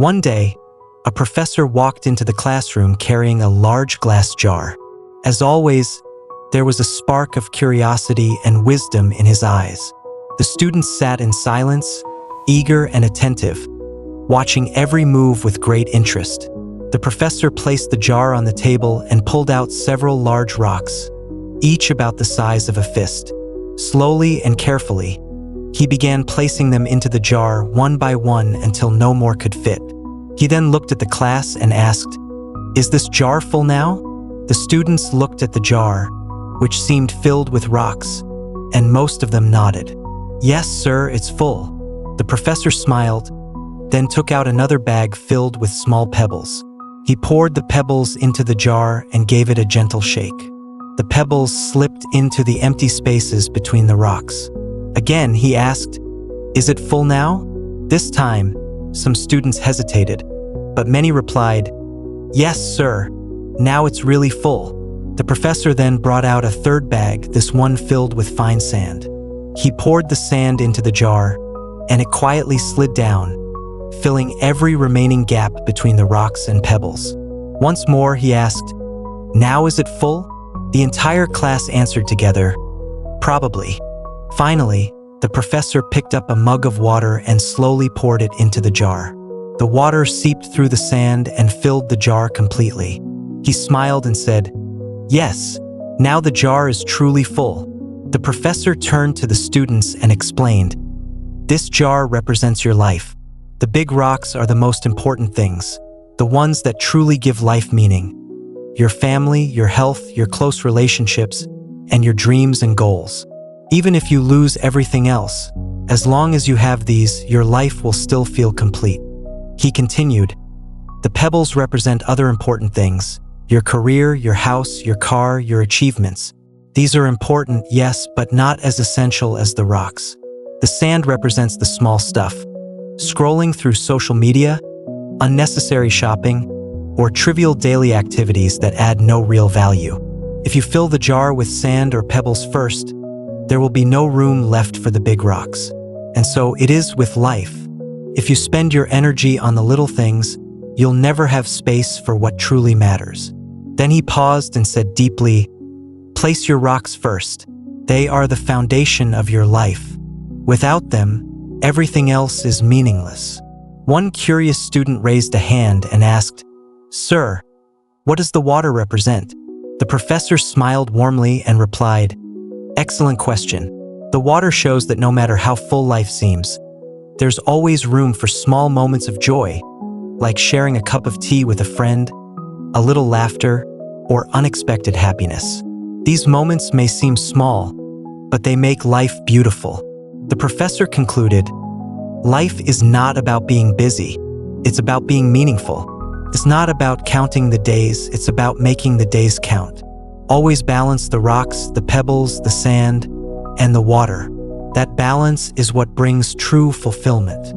One day, a professor walked into the classroom carrying a large glass jar. As always, there was a spark of curiosity and wisdom in his eyes. The students sat in silence, eager and attentive, watching every move with great interest. The professor placed the jar on the table and pulled out several large rocks, each about the size of a fist. Slowly and carefully, he began placing them into the jar one by one until no more could fit. He then looked at the class and asked, "Is this jar full now?" The students looked at the jar, which seemed filled with rocks, and most of them nodded. "Yes, sir, it's full." The professor smiled, then took out another bag filled with small pebbles. He poured the pebbles into the jar and gave it a gentle shake. The pebbles slipped into the empty spaces between the rocks. Again, he asked, "Is it full now?" This time, some students hesitated, but many replied, "Yes, sir, now it's really full." The professor then brought out a third bag, this one filled with fine sand. He poured the sand into the jar, and it quietly slid down, filling every remaining gap between the rocks and pebbles. Once more, he asked, "Now is it full?" The entire class answered together, "Probably." Finally, the professor picked up a mug of water and slowly poured it into the jar. The water seeped through the sand and filled the jar completely. He smiled and said, "Yes, now the jar is truly full." The professor turned to the students and explained, "This jar represents your life. The big rocks are the most important things, the ones that truly give life meaning. Your family, your health, your close relationships, and your dreams and goals. Even if you lose everything else, as long as you have these, your life will still feel complete." He continued, "The pebbles represent other important things, your career, your house, your car, your achievements. These are important, yes, but not as essential as the rocks. The sand represents the small stuff, scrolling through social media, unnecessary shopping, or trivial daily activities that add no real value. If you fill the jar with sand or pebbles first, there will be no room left for the big rocks. And so it is with life. If you spend your energy on the little things, you'll never have space for what truly matters." Then he paused and said deeply, "Place your rocks first. They are the foundation of your life. Without them, everything else is meaningless." One curious student raised a hand and asked, "Sir, what does the water represent?" The professor smiled warmly and replied, "Excellent question. The water shows that no matter how full life seems, there's always room for small moments of joy, like sharing a cup of tea with a friend, a little laughter, or unexpected happiness. These moments may seem small, but they make life beautiful." The professor concluded, "Life is not about being busy. It's about being meaningful. It's not about counting the days, it's about making the days count. Always balance the rocks, the pebbles, the sand, and the water. That balance is what brings true fulfillment."